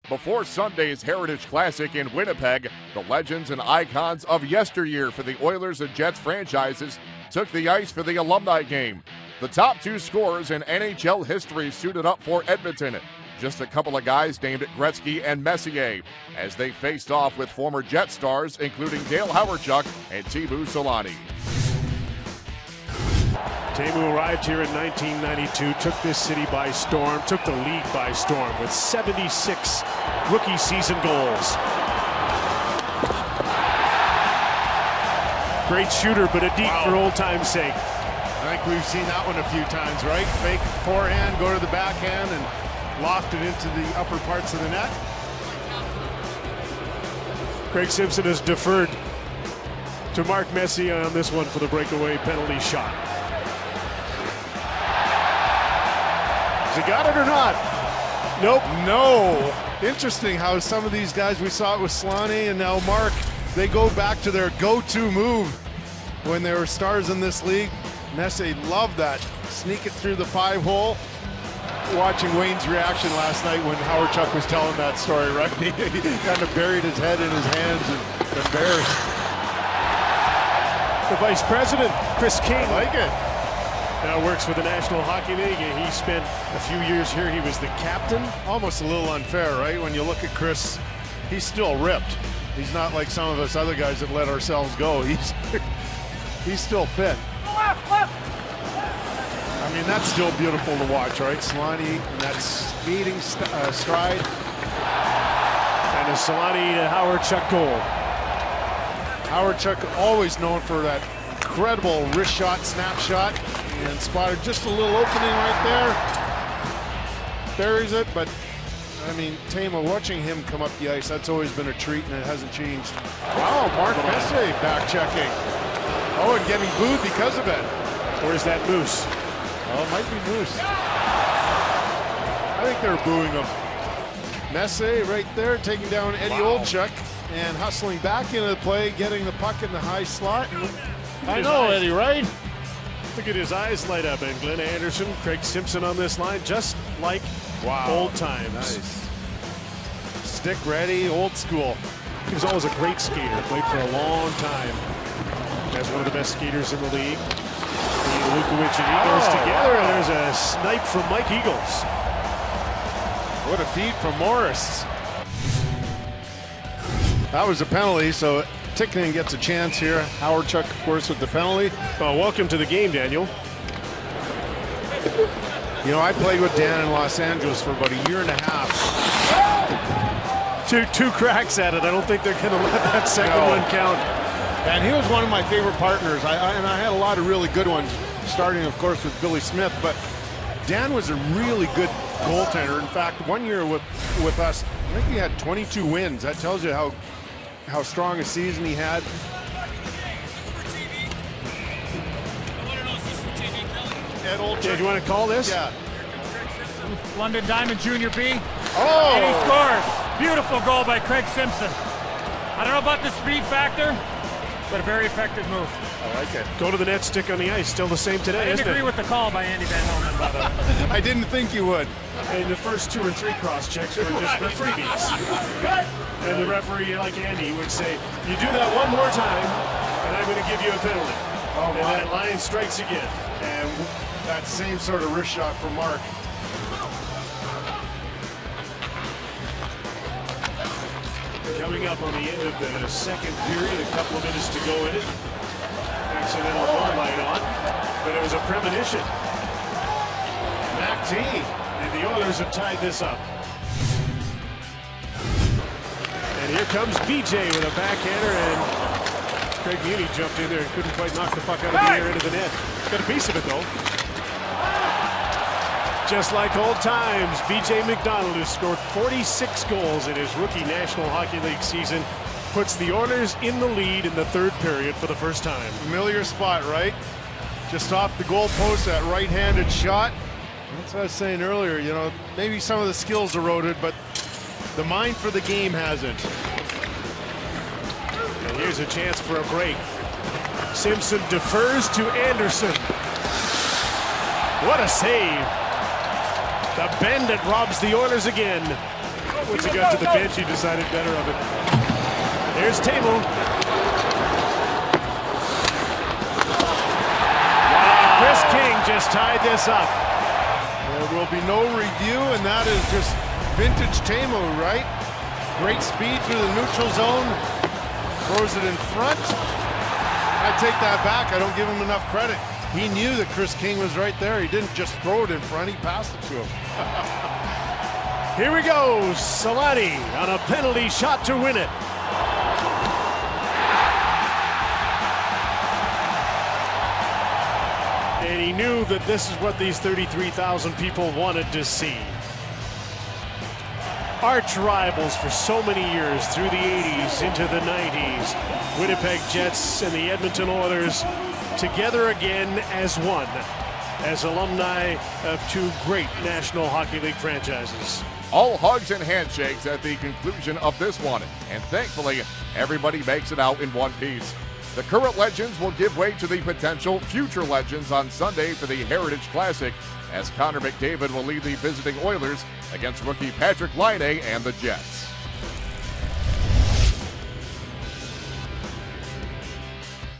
Before Sunday's Heritage Classic in Winnipeg, the legends and icons of yesteryear for the Oilers and Jets franchises took the ice for the Alumni game. The top two scorers in NHL history suited up for Edmonton. Just a couple of guys named Gretzky and Messier, as they faced off with former Jet stars, including Dale Hawerchuk and Teemu Selanne. Teemu arrived here in 1992, took this city by storm, took the league by storm with 76 rookie season goals. Great shooter, but a deep for old time's sake. I think we've seen that one a few times, right? Fake forehand, go to the backhand, and loft it into the upper parts of the net. Craig Simpson has deferred to Mark Messier on this one for the breakaway penalty shot. Has he got it or not? Nope. No. Interesting how some of these guys, we saw it with Selanne and now Mark, they go back to their go-to move when they were stars in this league. Messier loved that. Sneak it through the 5-hole. Watching Wayne's reaction last night when Hawerchuk was telling that story, right? He kind of buried his head in his hands and embarrassed. The vice president, Chris King. I like it. Now works for the National Hockey League. He spent a few years here. He was the captain. Almost a little unfair, right? When you look at Chris, he's still ripped. He's not like some of us other guys that let ourselves go. He's still fit. I mean, that's still beautiful to watch, right? Selanne in that speeding stride. And a Selanne to Hawerchuk goal. Hawerchuk always known for that incredible wrist shot, snapshot, and spotted just a little opening right there. Buries it, but I mean, Teemu, watching him come up the ice, that's always been a treat, and it hasn't changed. Wow, Mark Messier back checking. Oh, and getting booed because of it. Where's that Moose? Oh, it might be Moose. I think they're booing him. Messier right there, taking down Eddie Olczyk and hustling back into the play, getting the puck in the high slot. I know, Eddie, right? Look at his eyes light up. And Glenn Anderson, Craig Simpson on this line, just like old times. Nice. Stick ready, old school. He was always a great skater, played for a long time as one of the best skaters in the league. Lukowicz and Eagles together, and there's a snipe from Mike Eagles. What a feed from Morris. That was a penalty, so Ticknen gets a chance here. Hawerchuk, of course, with the penalty. Well, welcome to the game, Daniel. You know, I played with Dan in Los Angeles for about a year and a half. Two cracks at it. I don't think they're going to let that second one count. And he was one of my favorite partners. And I had a lot of really good ones, starting, of course, with Billy Smith. But Dan was a really good goaltender. In fact, one year with us, I think he had 22 wins. That tells you how strong a season he had. Ed Olczyk. Yeah, do you want to call this? Yeah. London Diamond Junior B. Oh! And he scores. Beautiful goal by Craig Simpson. I don't know about the speed factor, but a very effective move. I like it. Go to the net, stick on the ice. Still the same today, I isn't didn't agree it? with the call by Andy Van Helmen, but I didn't think you would. And the first 2 or 3 cross checks were just for freebies. And the referee, like Andy, would say, you do that one more time, and I'm going to give you a penalty. Oh, and that line strikes again. And that same sort of wrist shot from Mark. Coming up on the end of the second period, a couple of minutes to go in it. Accidental goal light on, but it was a premonition. Mac T, and the Oilers have tied this up. And here comes BJ with a backhander, and Craig Muni jumped in there and couldn't quite knock the puck out of the air into the net. Got a piece of it though. Just like old times, BJ McDonald, who scored 46 goals in his rookie National Hockey League season, puts the Oilers in the lead in the third period for the first time. Familiar spot, right? Just off the goal post, that right-handed shot. That's what I was saying earlier, you know, maybe some of the skills eroded, but the mind for the game hasn't. And here's a chance for a break. Simpson defers to Anderson. What a save. The bend that robs the Oilers again. Once he got to the bench, he decided better of it. There's Teemu. Chris King just tied this up. There will be no review, and that is just vintage Teemu, right? Great speed through the neutral zone. Throws it in front. I take that back. I don't give him enough credit. He knew that Chris King was right there. He didn't just throw it in front. He passed it to him. Here we go. Solani on a penalty shot to win it. And he knew that this is what these 33,000 people wanted to see. Arch rivals for so many years through the 80s into the 90s. Winnipeg Jets and the Edmonton Oilers together again as one, as alumni of two great National Hockey League franchises. All hugs and handshakes at the conclusion of this one, and thankfully, everybody makes it out in one piece. The current legends will give way to the potential future legends on Sunday for the Heritage Classic, as Connor McDavid will lead the visiting Oilers against rookie Patrick Laine and the Jets.